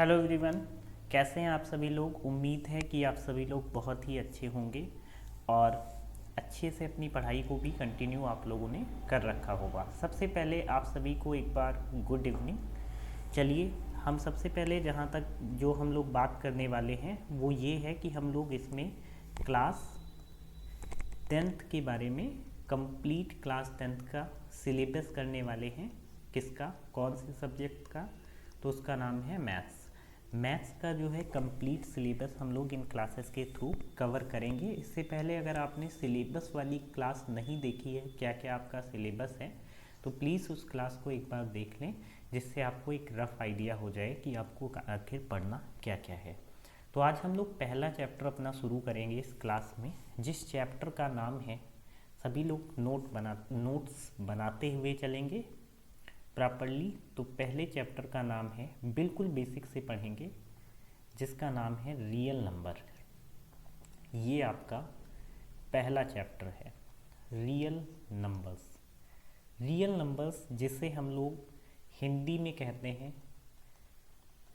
Hello everyone. कैसे हैं आप सभी लोग। उम्मीद है कि आप सभी लोग बहुत ही अच्छे होंगे और अच्छे से अपनी पढ़ाई को भी कंटिन्यू आप लोगों ने कर रखा होगा। सबसे पहले आप सभी को एक बार गुड इवनिंग। चलिए हम सबसे पहले जहाँ तक जो हम लोग बात करने वाले हैं वो ये है कि हम लोग इसमें क्लास 10th के बारे में कंप्लीट क्लास 10th का सिलेबस करने वाले हैं। किसका, कौन से सब्जेक्ट का? तो उसका नाम है मैथ्स। मैथ्स का जो है कंप्लीट सिलेबस हम लोग इन क्लासेस के थ्रू कवर करेंगे। इससे पहले अगर आपने सिलेबस वाली क्लास नहीं देखी है, क्या क्या आपका सिलेबस है, तो प्लीज़ उस क्लास को एक बार देख लें, जिससे आपको एक रफ़ आइडिया हो जाए कि आपको आखिर पढ़ना क्या क्या है। तो आज हम लोग पहला चैप्टर अपना शुरू करेंगे इस क्लास में, जिस चैप्टर का नाम है, सभी लोग नोट्स बनाते हुए चलेंगे प्रॉपरली। तो पहले चैप्टर का नाम है, बिल्कुल बेसिक से पढ़ेंगे, जिसका नाम है रियल नंबर। ये आपका पहला चैप्टर है, रियल नंबर्स। रियल नंबर्स जिसे हम लोग हिंदी में कहते हैं,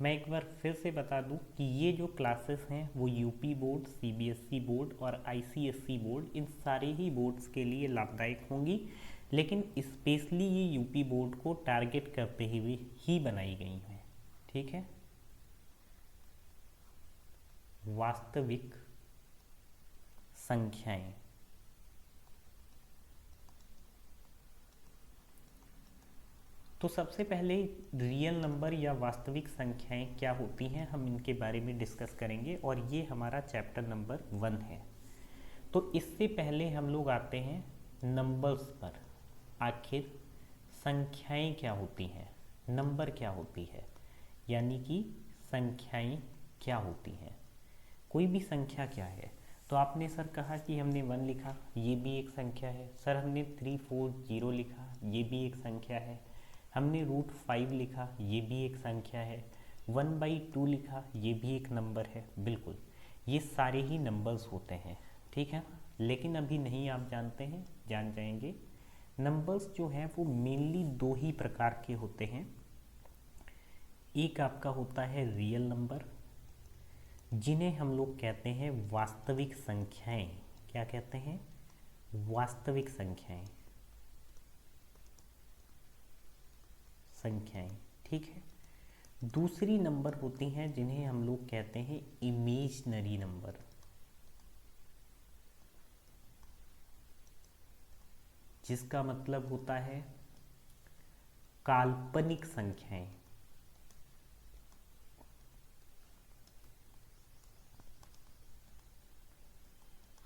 मैं एक बार फिर से बता दूं कि ये जो क्लासेस हैं वो यूपी बोर्ड, सीबीएसई बोर्ड और आईसीएसई बोर्ड, इन सारे ही बोर्ड्स के लिए लाभदायक होंगी, लेकिन स्पेशली ये यूपी बोर्ड को टारगेट करते हुए ही बनाई गई हैं। ठीक है। वास्तविक संख्याएं। तो सबसे पहले रियल नंबर या वास्तविक संख्याएं क्या होती हैं, हम इनके बारे में डिस्कस करेंगे, और ये हमारा चैप्टर नंबर 1 है। तो इससे पहले हम लोग आते हैं नंबर्स पर। आखिर संख्याएं क्या होती हैं, नंबर क्या होती है, यानी कि संख्याएं क्या होती हैं। कोई भी संख्या क्या है, तो आपने सर कहा कि हमने 1 लिखा, ये भी एक संख्या है। सर हमने 340 लिखा, ये भी एक संख्या है। हमने √5 लिखा, ये भी एक संख्या है। 1/2 लिखा, ये भी एक नंबर है। बिल्कुल, ये सारे ही नंबर्स होते हैं। ठीक है। लेकिन अभी नहीं आप जानते हैं, जान जाएंगे। नंबर्स जो हैं वो मेनली दो ही प्रकार के होते हैं। एक आपका होता है रियल नंबर, जिन्हें हम लोग कहते हैं वास्तविक संख्याएं। क्या कहते हैं? वास्तविक संख्याएं। ठीक है। दूसरी नंबर होती हैं जिन्हें हम लोग कहते हैं इमेजिनरी नंबर, जिसका मतलब होता है काल्पनिक संख्याएं।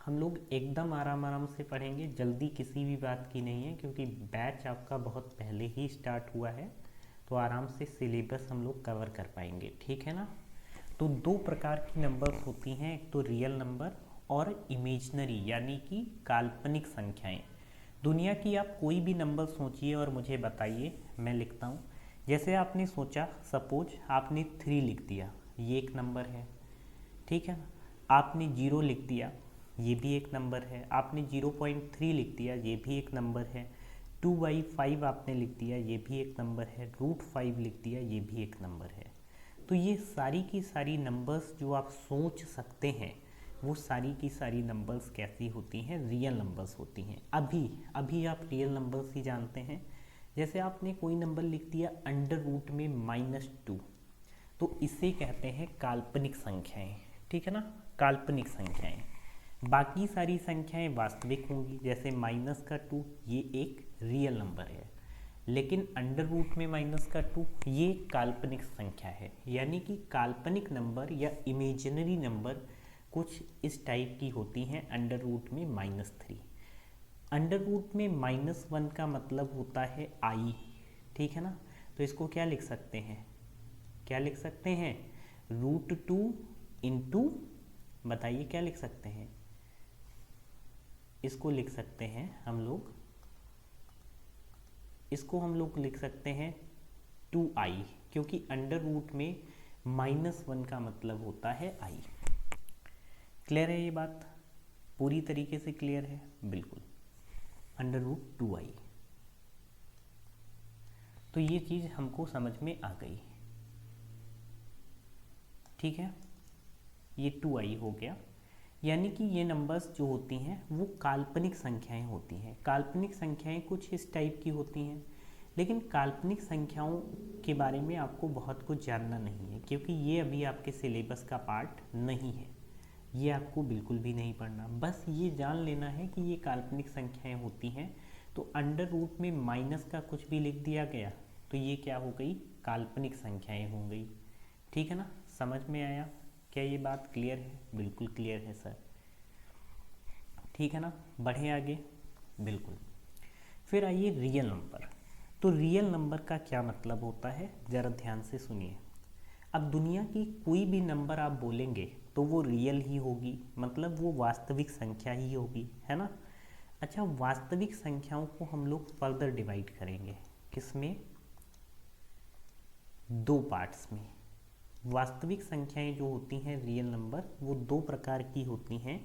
हम लोग एकदम आराम आराम से पढ़ेंगे, जल्दी किसी भी बात की नहीं है, क्योंकि बैच आपका बहुत पहले ही स्टार्ट हुआ है, तो आराम से सिलेबस हम लोग कवर कर पाएंगे। ठीक है ना। तो दो प्रकार की नंबर्स होती हैं, एक तो रियल नंबर और इमेजिनरी, यानी कि काल्पनिक संख्याएं। दुनिया की आप कोई भी नंबर सोचिए और मुझे बताइए, मैं लिखता हूँ। जैसे आपने सोचा, सपोज आपने 3 लिख दिया, ये एक नंबर है। ठीक है। आपने 0 लिख दिया, ये भी एक नंबर है। आपने 0.3 लिख दिया, ये भी एक नंबर है। 2/5 आपने लिख दिया, ये भी एक नंबर है। √5 लिख दिया, ये भी एक नंबर है। तो ये सारी की सारी नंबर्स जो आप सोच सकते हैं, वो सारी की सारी नंबर्स कैसी होती हैं? रियल नंबर्स होती हैं। अभी अभी आप रियल नंबर्स ही जानते हैं। जैसे आपने कोई नंबर लिख दिया √ में -2, तो इसे कहते हैं काल्पनिक संख्याएं। ठीक है ना, काल्पनिक संख्याएं। बाकी सारी संख्याएं वास्तविक होंगी, जैसे -2 ये एक रियल नंबर है, लेकिन √ में -2 ये काल्पनिक संख्या है। यानी कि काल्पनिक नंबर या इमेजिनरी नंबर कुछ इस टाइप की होती हैं। √ में -3, √ में -1 का मतलब होता है आई। ठीक है ना। तो इसको क्या लिख सकते हैं? क्या लिख सकते हैं? √2 इंटू, बताइए क्या लिख सकते हैं? इसको लिख सकते हैं हम लोग, इसको हम लोग लिख सकते हैं 2i, क्योंकि √ में -1 का मतलब होता है आई। क्लियर है ये बात? पूरी तरीके से क्लियर है? बिल्कुल, √2i। तो ये चीज़ हमको समझ में आ गई। ठीक है, ये 2i हो गया। यानी कि ये नंबर्स जो होती हैं वो काल्पनिक संख्याएं होती हैं। काल्पनिक संख्याएं कुछ इस टाइप की होती हैं, लेकिन काल्पनिक संख्याओं के बारे में आपको बहुत कुछ जानना नहीं है, क्योंकि ये अभी आपके सिलेबस का पार्ट नहीं है। ये आपको बिल्कुल भी नहीं पढ़ना, बस ये जान लेना है कि ये काल्पनिक संख्याएं होती हैं। तो अंडर रूट में माइनस का कुछ भी लिख दिया गया तो ये क्या हो गई, काल्पनिक संख्याएं हो गई। ठीक है ना, समझ में आया? क्या ये बात क्लियर है? बिल्कुल क्लियर है सर। ठीक है ना, बढ़े आगे। बिल्कुल। फिर आइए रियल नंबर। तो रियल नंबर का क्या मतलब होता है, ज़रा ध्यान से सुनिए। अब दुनिया की कोई भी नंबर आप बोलेंगे तो वो रियल ही होगी, मतलब वो वास्तविक संख्या ही होगी, है ना। अच्छा, वास्तविक संख्याओं को हम लोग फर्दर डिवाइड करेंगे, किसमें? दो पार्ट्स में। वास्तविक संख्याएं जो होती हैं रियल नंबर, वो दो प्रकार की होती हैं।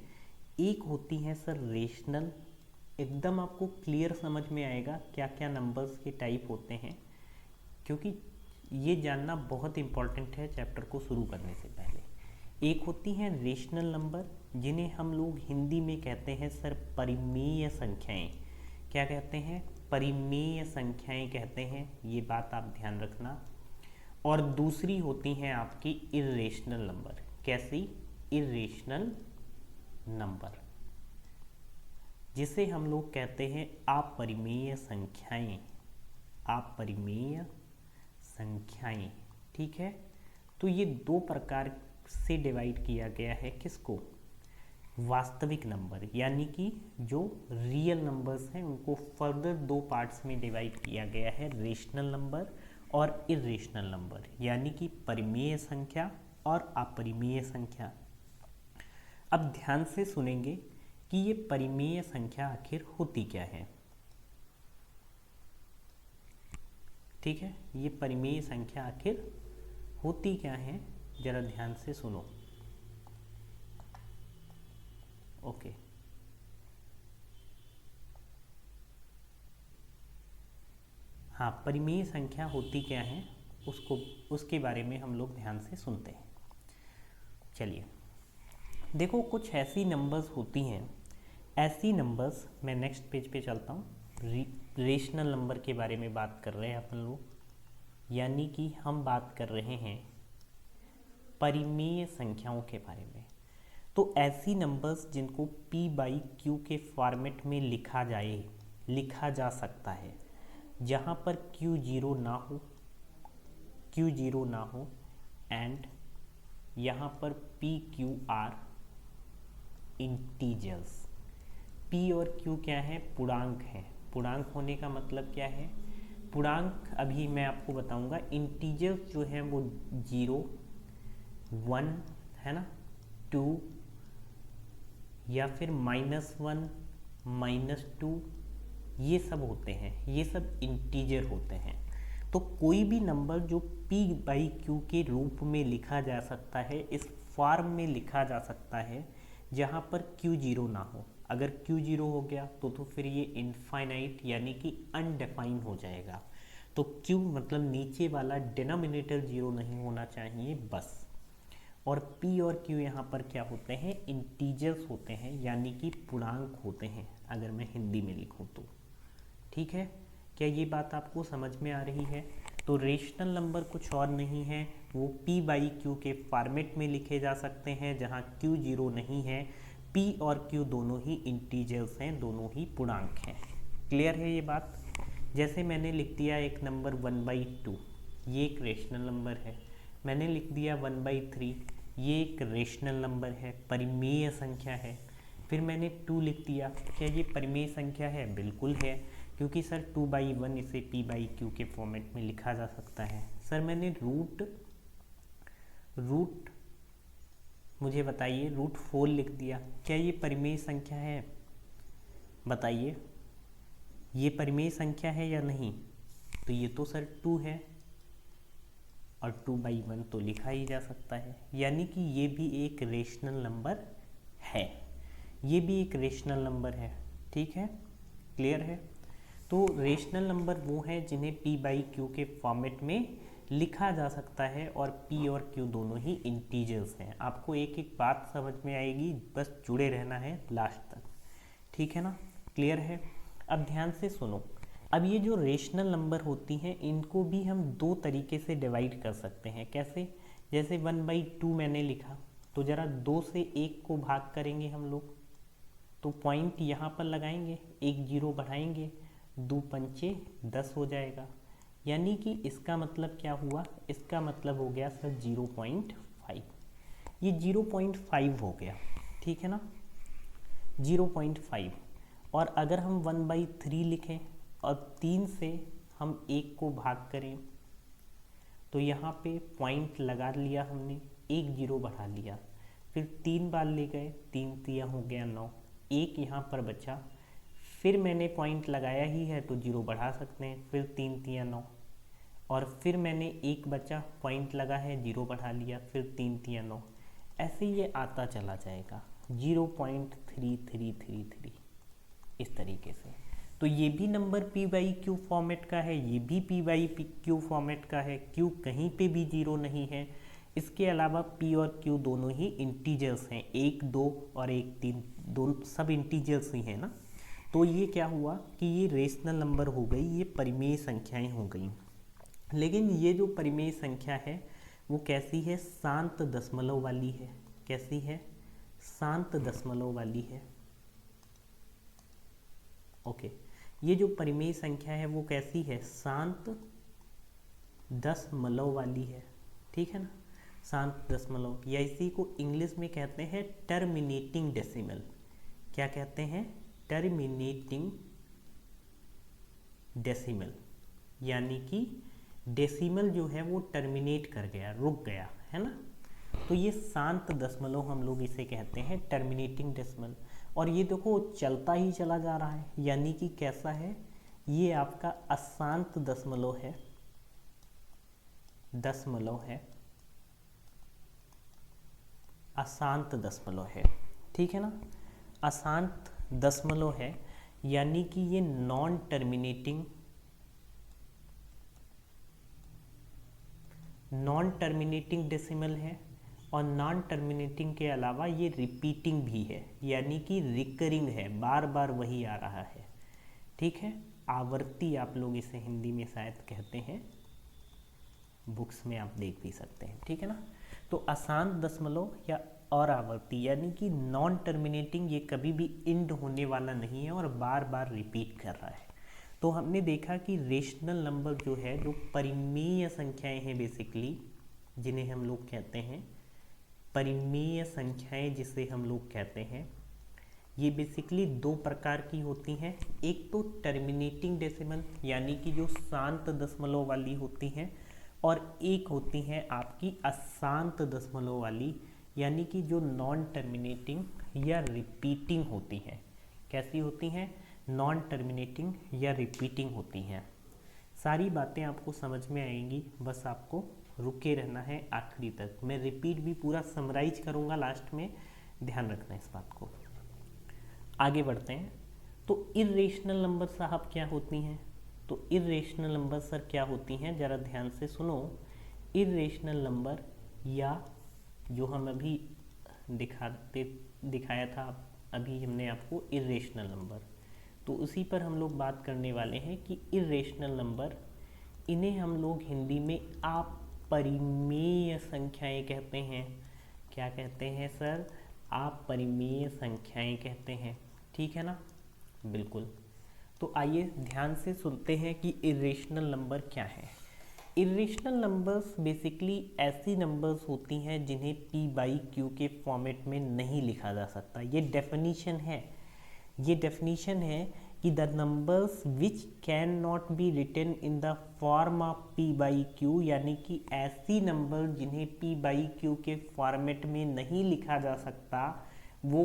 एक होती हैं सर रेशनल, एकदम आपको क्लियर समझ में आएगा क्या क्या नंबर्स के टाइप होते हैं, क्योंकि ये जानना बहुत इम्पॉर्टेंट है चैप्टर को शुरू करने से पहले। एक होती हैं रेशनल नंबर, जिन्हें हम लोग हिंदी में कहते हैं सर परिमेय संख्याएं। क्या कहते हैं? परिमेय संख्याएं कहते हैं, ये बात आप ध्यान रखना। और दूसरी होती हैं आपकी इर्रेशनल नंबर। कैसी? इर्रेशनल नंबर, जिसे हम लोग कहते हैं अपरिमेय संख्याएं। अपरिमेय संख्याएं, ठीक है। तो ये दो प्रकार से डिवाइड किया गया है किसको? वास्तविक नंबर, यानी कि जो रियल नंबर्स हैं उनको फर्दर दो पार्ट्स में डिवाइड किया गया है, रेशनल नंबर और इर्रेशनल नंबर, यानी कि परिमेय संख्या और अपरिमेय संख्या। अब ध्यान से सुनेंगे कि ये परिमेय संख्या आखिर होती क्या है। ठीक है, ये परिमेय संख्या आखिर होती क्या है, जरा ध्यान से सुनो। ओके, हाँ, परिमेय संख्या होती क्या है उसके बारे में हम लोग ध्यान से सुनते हैं। चलिए देखो, कुछ ऐसी नंबर्स होती हैं, ऐसी नंबर्स, मैं नेक्स्ट पेज पे चलता हूँ। रेशनल नंबर के बारे में बात कर रहे हैं अपन लोग, यानी कि हम बात कर रहे हैं परिमेय संख्याओं के बारे में। तो ऐसी नंबर्स जिनको p/q के फॉर्मेट में लिखा जा सकता है, जहाँ पर q0 ना हो एंड यहाँ पर p/q आर इंटीजर्स। p और q क्या है? पूर्णांक है। पूर्णांक होने का मतलब क्या है? पूर्णांक अभी मैं आपको बताऊंगा। इंटीजर्स जो हैं वो 0, 1 है ना, 2 या फिर -1, -2, ये सब होते हैं, ये सब इंटीजर होते हैं। तो कोई भी नंबर जो p/q के रूप में लिखा जा सकता है, इस फॉर्म में लिखा जा सकता है जहाँ पर q0 ना हो। अगर q0 हो गया तो फिर ये इनफाइनाइट यानी कि अनडिफाइन हो जाएगा। तो q मतलब नीचे वाला डिनोमिनेटर 0 नहीं होना चाहिए बस। और p और q यहाँ पर क्या होते हैं? इंटीजर्स होते हैं, यानी कि पूर्णांक होते हैं, अगर मैं हिंदी में लिखूँ तो। ठीक है, क्या ये बात आपको समझ में आ रही है? तो रेशनल नंबर कुछ और नहीं है, वो p/q के फॉर्मेट में लिखे जा सकते हैं, जहाँ q0 नहीं है। p और q दोनों ही इंटीजर्स हैं, दोनों ही पूर्णांक हैं। क्लियर है ये बात? जैसे मैंने लिख दिया एक नंबर 1/2, ये एक रेशनल नंबर है। मैंने लिख दिया 1/3, ये एक रेशनल नंबर है, परिमेय संख्या है। फिर मैंने 2 लिख दिया, क्या ये परिमेय संख्या है? बिल्कुल है, क्योंकि सर 2/1 इसे p/q के फॉर्मेट में लिखा जा सकता है। सर मैंने रूट मुझे बताइए √4 लिख दिया, क्या ये परिमेय संख्या है? बताइए, ये परिमेय संख्या है या नहीं? तो ये तो सर 2 है और 2/1 तो लिखा ही जा सकता है, यानी कि ये भी एक रेशनल नंबर है। ये भी एक रेशनल नंबर है। ठीक है, क्लियर है? तो रेशनल नंबर वो हैं जिन्हें p/q के फॉर्मेट में लिखा जा सकता है और p और q दोनों ही इंटीजर्स हैं। आपको एक एक बात समझ में आएगी, बस जुड़े रहना है लास्ट तक, ठीक है ना, क्लियर है। अब ध्यान से सुनो, अब ये जो रेशनल नंबर होती हैं इनको भी हम दो तरीके से डिवाइड कर सकते हैं। कैसे? जैसे 1/2 मैंने लिखा, तो ज़रा 2 से 1 को भाग करेंगे हम लोग, तो पॉइंट यहाँ पर लगाएंगे, एक जीरो बढ़ाएंगे, 2 पंचे 10 हो जाएगा। यानी कि इसका मतलब क्या हुआ? इसका मतलब हो गया सर 0.5, ये 0.5 हो गया, ठीक है ना, 0.5। और अगर हम 1/3 लिखें और 3 से हम 1 को भाग करें, तो यहाँ पे पॉइंट लगा लिया हमने, एक जीरो बढ़ा लिया, फिर 3 बार ले गए, 3 तिया हो गया 9, एक यहाँ पर बचा, फिर मैंने पॉइंट लगाया ही है तो जीरो बढ़ा सकते हैं, फिर 3 तिया 9, और फिर मैंने एक बचा, पॉइंट लगा है, जीरो बढ़ा लिया, फिर 3 तिया 9, ऐसे ये आता चला जाएगा 0.3333 इस तरीके से। तो ये भी नंबर p/q फॉर्मेट का है, ये भी p/q फॉर्मेट का है, q कहीं पे भी जीरो नहीं है। इसके अलावा p और q दोनों ही इंटीजर्स हैं, 1 2 और 1 3 दोनों सब इंटीजर्स ही हैं ना। तो ये क्या हुआ कि ये रेशनल नंबर हो गई, ये परिमेय संख्याएं हो गई। लेकिन ये जो परिमेय संख्या है वो कैसी है? शांत दशमलव वाली है। कैसी है? शांत दशमलव वाली है। ओके, ये जो परिमेय संख्या है वो कैसी है? शांत दशमलव वाली है, ठीक है ना, शांत दशमलव, या इसी को इंग्लिश में कहते हैं टर्मिनेटिंग डेसिमल। क्या कहते हैं? टर्मिनेटिंग डेसिमल, यानी कि डेसिमल जो है वो टर्मिनेट कर गया, रुक गया, है ना। तो ये शांत दशमलव हम लोग इसे कहते हैं, टर्मिनेटिंग डेसिमल। और ये देखो चलता ही चला जा रहा है, यानी कि कैसा है? ये आपका अशांत दशमलव है, अशांत दशमलव है, ठीक है ना, अशांत दशमलव है, यानी कि ये नॉन टर्मिनेटिंग डेसिमल है। और नॉन टर्मिनेटिंग के अलावा ये रिपीटिंग भी है, यानी कि रिकरिंग है, बार बार वही आ रहा है, ठीक है। आवर्ती आप लोग इसे हिंदी में शायद कहते हैं, बुक्स में आप देख भी सकते हैं, ठीक है ना। तो अशांत दशमलव या और आवर्ती, यानी कि नॉन टर्मिनेटिंग, ये कभी भी इंड होने वाला नहीं है और बार बार रिपीट कर रहा है। तो हमने देखा कि रेशनल नंबर जो है, जो परिमेय संख्याएं हैं बेसिकली, जिन्हें हम लोग कहते हैं परिमेय संख्याएं, जिसे हम लोग कहते हैं, ये बेसिकली दो प्रकार की होती हैं। एक तो टर्मिनेटिंग डेसिमल, यानी कि जो शांत दशमलव वाली होती हैं, और एक होती हैं आपकी अशांत दशमलव वाली, यानी कि जो नॉन टर्मिनेटिंग या रिपीटिंग होती हैं। कैसी होती हैं? नॉन टर्मिनेटिंग या रिपीटिंग होती हैं। सारी बातें आपको समझ में आएंगी, बस आपको रुके रहना है आखिरी तक। मैं रिपीट भी पूरा समराइज करूँगा लास्ट में, ध्यान रखना इस बात को। आगे बढ़ते हैं। तो इर्रेशनल नंबर साहब क्या होती हैं? तो इर्रेशनल नंबर सर क्या होती हैं, ज़रा ध्यान से सुनो। इर्रेशनल नंबर, या जो हम अभी दिखाया था अभी हमने आपको इर्रेशनल नंबर, तो उसी पर हम लोग बात करने वाले हैं कि इर्रेशनल नंबर, इन्हें हम लोग हिंदी में अपरिमेय संख्याएं कहते हैं। क्या कहते हैं सर? अपरिमेय संख्याएं कहते हैं, ठीक है ना, बिल्कुल। तो आइए ध्यान से सुनते हैं कि इर्रेशनल नंबर क्या है। इर्रेशनल नंबर्स बेसिकली ऐसी नंबर्स होती हैं जिन्हें p/q के फॉर्मेट में नहीं लिखा जा सकता। ये डेफिनीशन है, कि the numbers which can not be written in the form of p/q, यानी कि ऐसी नंबर जिन्हें p/q के फॉर्मेट में नहीं लिखा जा सकता, वो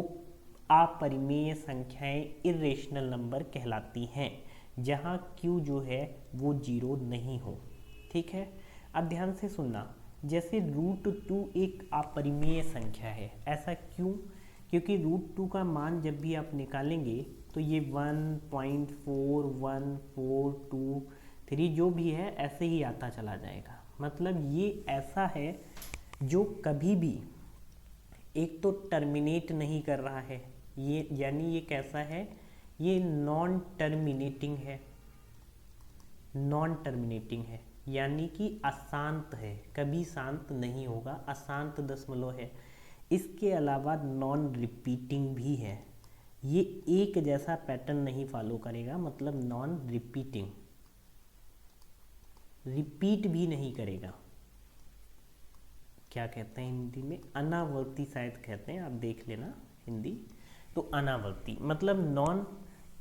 अपरिमेय संख्याएं इर्रेशनल नंबर कहलाती हैं, जहाँ q जो है वो जीरो नहीं हो, ठीक है। अब ध्यान से सुनना, जैसे √2 एक अपरिमेय संख्या है। ऐसा क्यों? क्योंकि √2 का मान जब भी आप निकालेंगे तो ये 1.4142 3 जो भी है ऐसे ही आता चला जाएगा, मतलब ये ऐसा है जो कभी भी एक तो टर्मिनेट नहीं कर रहा है, ये यानी ये कैसा है, ये नॉन टर्मिनेटिंग है, नॉन टर्मिनेटिंग है यानी कि अशांत है, कभी शांत नहीं होगा, अशांत दशमलव है। इसके अलावा नॉन रिपीटिंग भी है, ये एक जैसा पैटर्न नहीं फॉलो करेगा, मतलब नॉन रिपीटिंग, रिपीट भी नहीं करेगा। क्या कहते हैं हिंदी में, अनावर्ती शायद कहते हैं, आप देख लेना हिंदी। तो अनावर्ती मतलब नॉन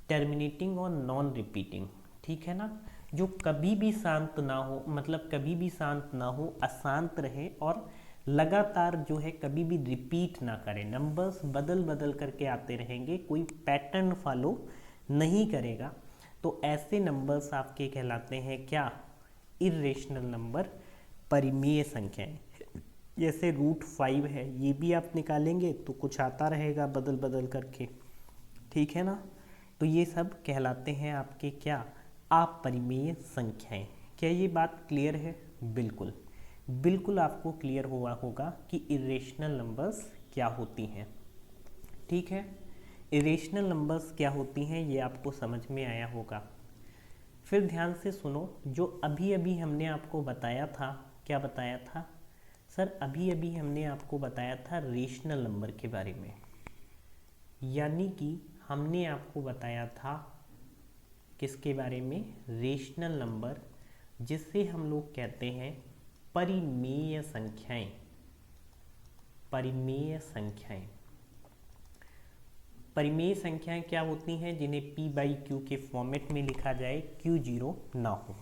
टर्मिनेटिंग और नॉन रिपीटिंग, ठीक है ना। जो कभी भी शांत ना हो, मतलब कभी भी शांत ना हो, अशांत रहे और लगातार जो है कभी भी रिपीट ना करे, नंबर्स बदल बदल करके आते रहेंगे, कोई पैटर्न फॉलो नहीं करेगा। तो ऐसे नंबर्स आपके कहलाते हैं क्या, इर्रेशनल नंबर, परिमेय संख्याएं। जैसे √5 है, ये भी आप निकालेंगे तो कुछ आता रहेगा बदल बदल करके, ठीक है ना। तो ये सब कहलाते हैं आपके क्या, अपरिमेय संख्याएं। क्या ये बात क्लियर है? बिल्कुल बिल्कुल आपको क्लियर हुआ होगा कि इरेशनल नंबर्स क्या होती हैं, ठीक है। इरेशनल नंबर्स क्या होती हैं ये आपको समझ में आया होगा। फिर ध्यान से सुनो, जो अभी अभी हमने आपको बताया था, क्या बताया था सर, अभी अभी हमने आपको बताया था रेशनल नंबर के बारे में, यानी कि हमने आपको बताया था किसके बारे में, रेशनल नंबर, जिससे हम लोग कहते हैं परिमेय संख्याएं, परिमेय संख्याएं। परिमेय संख्याएं क्या होती हैं, जिन्हें p/q के फॉर्मेट में लिखा जाए, q0 ना हो।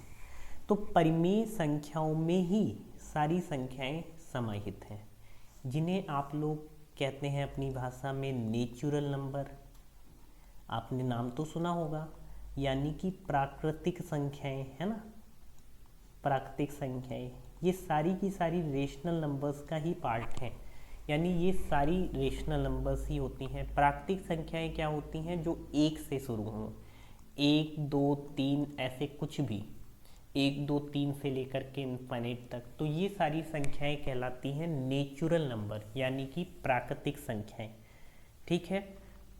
तो परिमेय संख्याओं में ही सारी संख्याएं समाहित हैं, जिन्हें आप लोग कहते हैं अपनी भाषा में नेचुरल नंबर, आपने नाम तो सुना होगा, यानी कि प्राकृतिक संख्याएं, है ना, प्राकृतिक संख्याएं। ये सारी की सारी रेशनल नंबर्स का ही पार्ट है, यानी ये सारी रेशनल नंबर्स ही होती हैं। प्राकृतिक संख्याएं क्या होती हैं, जो 1 से शुरू हों, 1 2 3 ऐसे कुछ भी, 1 2 3 से लेकर के इनफाइनाइट तक, तो ये सारी संख्याएं कहलाती हैं नेचुरल नंबर, यानी कि प्राकृतिक संख्याएं, ठीक है।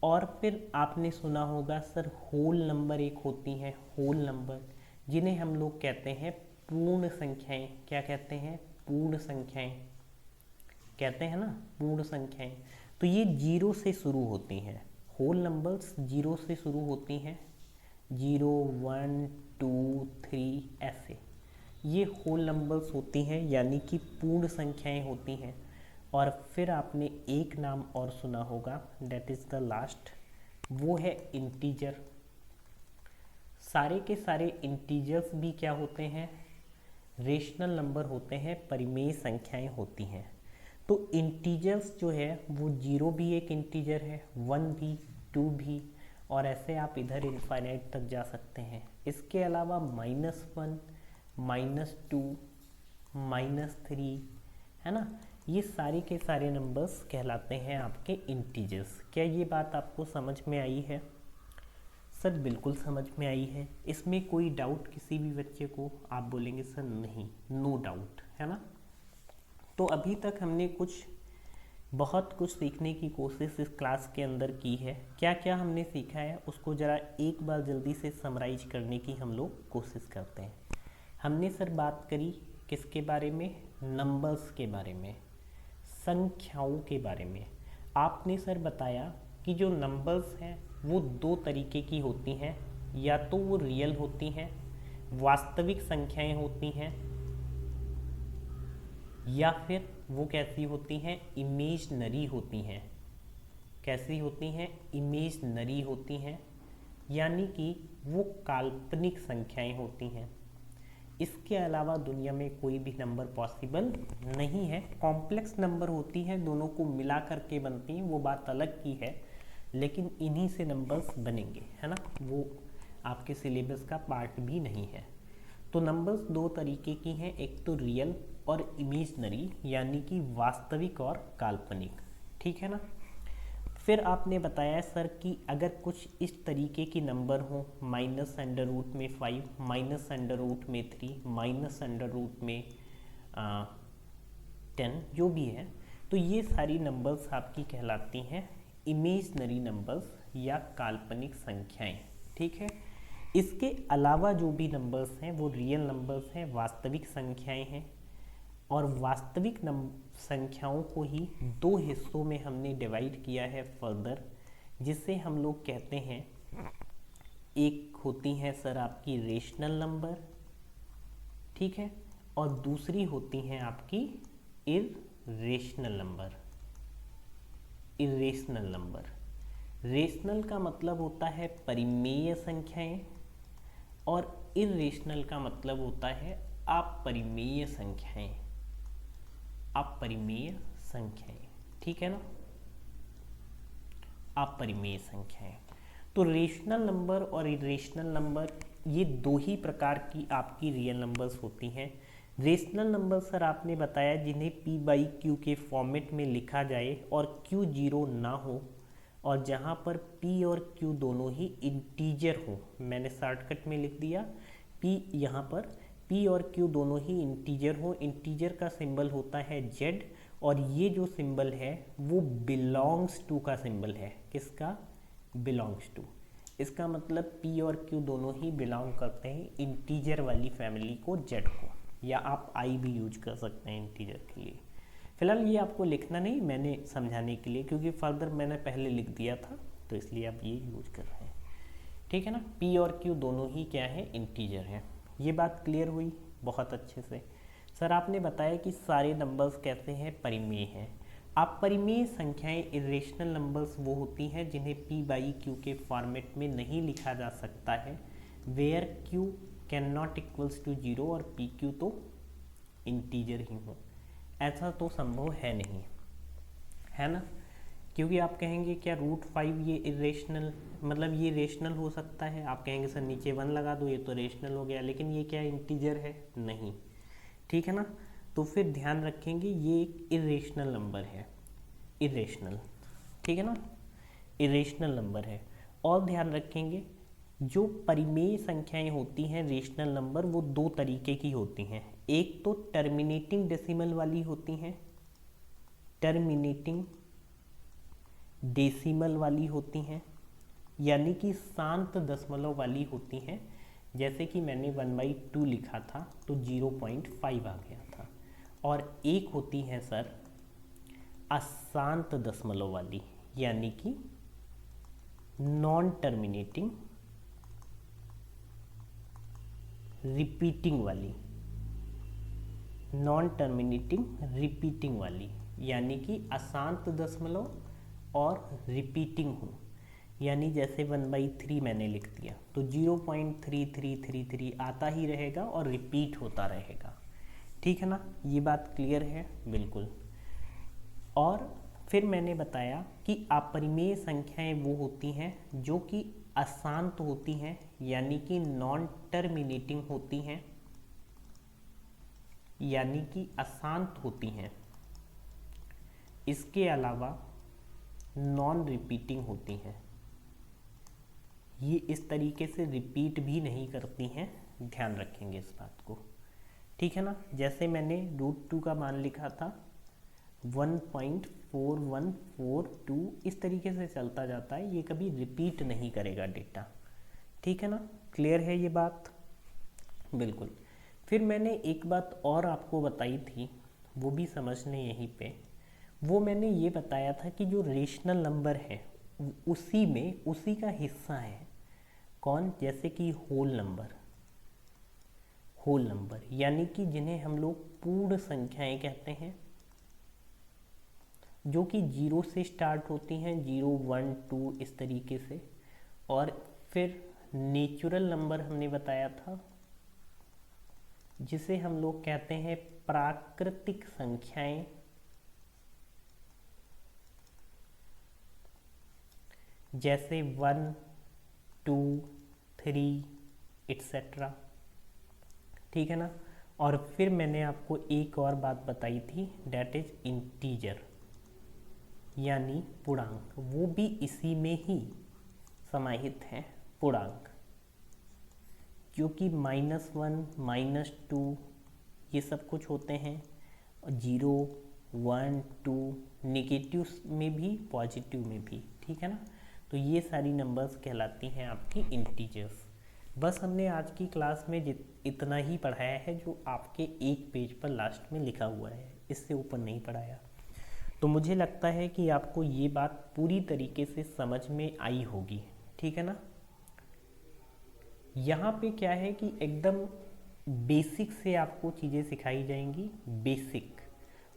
और फिर आपने सुना होगा सर, होल नंबर एक होती हैं, होल नंबर, जिन्हें हम लोग कहते हैं पूर्ण संख्याएं। क्या कहते हैं, पूर्ण संख्याएं कहते हैं ना, पूर्ण संख्याएं। तो ये 0 से शुरू होती हैं, होल नंबर्स 0 से शुरू होती हैं, 0 1 2 3 ऐसे, ये होल नंबर्स होती हैं, यानी कि पूर्ण संख्याएं होती हैं। और फिर आपने एक नाम और सुना होगा, दैट इज़ द लास्ट, वो है इंटीजर। सारे के सारे इंटीजर्स भी क्या होते हैं, रेशनल नंबर होते हैं, परिमेय संख्याएं होती हैं। तो इंटीजर्स जो है वो 0 भी एक इंटीजर है, 1 भी, 2 भी, और ऐसे आप इधर इनफाइनाइट तक जा सकते हैं। इसके अलावा -1 -2 -3, है ना, ये सारे के सारे नंबर्स कहलाते हैं आपके इंटीजर्स। क्या ये बात आपको समझ में आई है? सर बिल्कुल समझ में आई है, इसमें कोई डाउट किसी भी बच्चे को? आप बोलेंगे सर नहीं, नो डाउट, है ना। तो अभी तक हमने बहुत कुछ सीखने की कोशिश इस क्लास के अंदर की है। क्या क्या हमने सीखा है उसको ज़रा एक बार जल्दी से समराइज करने की हम लोग कोशिश करते हैं। हमने सर बात करी किसके बारे में, नंबर्स के बारे में, संख्याओं के बारे में। आपने सर बताया कि जो नंबर्स हैं वो 2 तरीके की होती हैं, या तो वो रियल होती हैं, वास्तविक संख्याएं होती हैं, या फिर वो कैसी होती हैं, इमेजनरी होती हैं। कैसी होती हैं, इमेजनरी होती हैं, यानी कि वो काल्पनिक संख्याएं होती हैं। इसके अलावा दुनिया में कोई भी नंबर पॉसिबल नहीं है। कॉम्प्लेक्स नंबर होती हैं, दोनों को मिला करके बनती हैं, वो बात अलग की है, लेकिन इन्हीं से नंबर्स बनेंगे, है ना, वो आपके सिलेबस का पार्ट भी नहीं है। तो नंबर्स 2 तरीके की हैं, एक तो रियल और इमेजनरी, यानी कि वास्तविक और काल्पनिक, ठीक है ना। फिर आपने बताया सर कि अगर कुछ इस तरीके की नंबर हो, -√5, -√3, -√4, 10 जो भी है, तो ये सारी नंबर्स आपकी कहलाती हैं इमेजनरी नंबर्स या काल्पनिक संख्याएं। ठीक है, इसके अलावा जो भी नंबर्स हैं वो रियल नंबर्स हैं, वास्तविक संख्याएं हैं। और वास्तविक संख्याओं को ही दो हिस्सों में हमने डिवाइड किया है फर्दर, जिससे हम लोग कहते हैं, एक होती है सर आपकी रेशनल नंबर, ठीक है, और दूसरी होती हैं आपकी irrational number. Irrational number, rational का मतलब होता है परिमेय संख्याएं और इर्रेशनल का मतलब होता है अपरिमेय संख्याएं। अपरिमेय संख्याएं, ठीक है ना, अपरिमेय संख्याएं। तो रेशनल नंबर और इरेशनल नंबर ये दो ही प्रकार की आपकी रियल नंबर्स होती हैं। रेशनल नंबर सर आपने बताया जिन्हें p बाई क्यू के फॉर्मेट में लिखा जाए और q जीरो ना हो, और जहाँ पर p और q दोनों ही इंटीजर हो। मैंने शॉर्टकट में लिख दिया p, यहाँ पर p और q दोनों ही इंटीजर हो। इंटीजर का सिंबल होता है z, और ये जो सिंबल है वो बिलोंग्स टू का सिंबल है। किसका? Belongs to. इसका मतलब p और q दोनों ही बिलोंग करते हैं इंटीजर वाली फैमिली को, z को, या आप i भी यूज कर सकते हैं इंटीजर के लिए। फिलहाल ये आपको लिखना नहीं, मैंने समझाने के लिए, क्योंकि फर्दर मैंने पहले लिख दिया था, तो इसलिए आप ये यूज कर रहे हैं। ठीक है ना, p और q दोनों ही क्या है? इंटीजर हैं। ये बात क्लियर हुई बहुत अच्छे से। सर आपने बताया कि सारे नंबर्स कैसे हैं? परिमेय हैं। अपरिमेय संख्याएं इरेशनल नंबर्स वो होती हैं जिन्हें p बाई क्यू के फॉर्मेट में नहीं लिखा जा सकता है, where q can not equals to 0 और पी क्यू तो इंटीजर ही हो। ऐसा तो संभव है नहीं, है ना, क्योंकि आप कहेंगे क्या √5 ये इरेशनल, मतलब ये रेशनल हो सकता है? आप कहेंगे सर नीचे 1 लगा दो, ये तो रेशनल हो गया, लेकिन ये क्या इंटीजर है? नहीं, ठीक है ना। तो फिर ध्यान रखेंगे ये एक इरेशनल नंबर है, इरेशनल, ठीक है ना, इरेशनल नंबर है। और ध्यान रखेंगे जो परिमेय संख्याएं होती हैं रेशनल नंबर, वो दो तरीके की होती हैं। एक तो टर्मिनेटिंग डेसिमल वाली होती हैं, टर्मिनेटिंग डेसिमल वाली होती हैं, यानी कि शांत दशमलव वाली होती हैं। जैसे कि मैंने 1/2 लिखा था तो 0.5 आ गया था। और एक होती है सर अशांत दशमलव वाली, यानी कि नॉन टर्मिनेटिंग रिपीटिंग वाली, नॉन टर्मिनेटिंग रिपीटिंग वाली, यानी कि अशांत दशमलव और रिपीटिंग हो। यानी जैसे 1/3 मैंने लिख दिया तो 0.3333 आता ही रहेगा और रिपीट होता रहेगा, ठीक है ना। ये बात क्लियर है? बिल्कुल। और फिर मैंने बताया कि अपरिमेय संख्याएं वो होती हैं जो कि अशांत होती हैं, यानी कि नॉन टर्मिनेटिंग होती हैं, यानी कि अशांत होती हैं। इसके अलावा नॉन रिपीटिंग होती हैं, ये इस तरीके से रिपीट भी नहीं करती हैं, ध्यान रखेंगे इस बात को, ठीक है ना। जैसे मैंने √2 का मान लिखा था 1.4142, इस तरीके से चलता जाता है, ये कभी रिपीट नहीं करेगा डेटा, ठीक है ना। क्लियर है ये बात? बिल्कुल। फिर मैंने एक बात और आपको बताई थी, वो भी समझ लें यहीं पे। वो मैंने ये बताया था कि जो रेशनल नंबर है उसी में उसी का हिस्सा है कौन? जैसे कि होल नंबर, होल नंबर, यानी कि जिन्हें हम लोग पूर्ण संख्याएं कहते हैं, जो कि 0 से स्टार्ट होती हैं, 0, 1, 2 इस तरीके से। और फिर नेचुरल नंबर हमने बताया था, जिसे हम लोग कहते हैं प्राकृतिक संख्याएं, जैसे 1, 2, 3 एट्सेट्रा, ठीक है ना। और फिर मैंने आपको एक और बात बताई थी, डेट इज इंटीजर, यानी पूर्णांक, वो भी इसी में ही समाहित है, पूर्णांक, जो कि -1, -2 ये सब कुछ होते हैं, 0, 1, 2, नेगेटिव में भी पॉजिटिव में भी, ठीक है ना। तो ये सारी नंबर्स कहलाती हैं आपकी इंटीजर्स। बस हमने आज की क्लास में इतना ही पढ़ाया है जो आपके एक पेज पर लास्ट में लिखा हुआ है, इससे ऊपर नहीं पढ़ाया। तो मुझे लगता है कि आपको ये बात पूरी तरीके से समझ में आई होगी, ठीक है ना। यहाँ पे क्या है कि एकदम बेसिक से आपको चीज़ें सिखाई जाएंगी, बेसिक,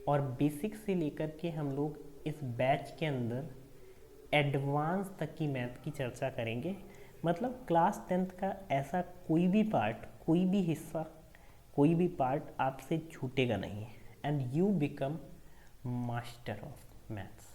और बेसिक से लेकर के हम लोग इस बैच के अंदर एडवांस तक की मैथ की चर्चा करेंगे। मतलब क्लास 10th का ऐसा कोई भी पार्ट, कोई भी हिस्सा, कोई भी पार्ट आपसे छूटेगा नहीं, and you become master of maths.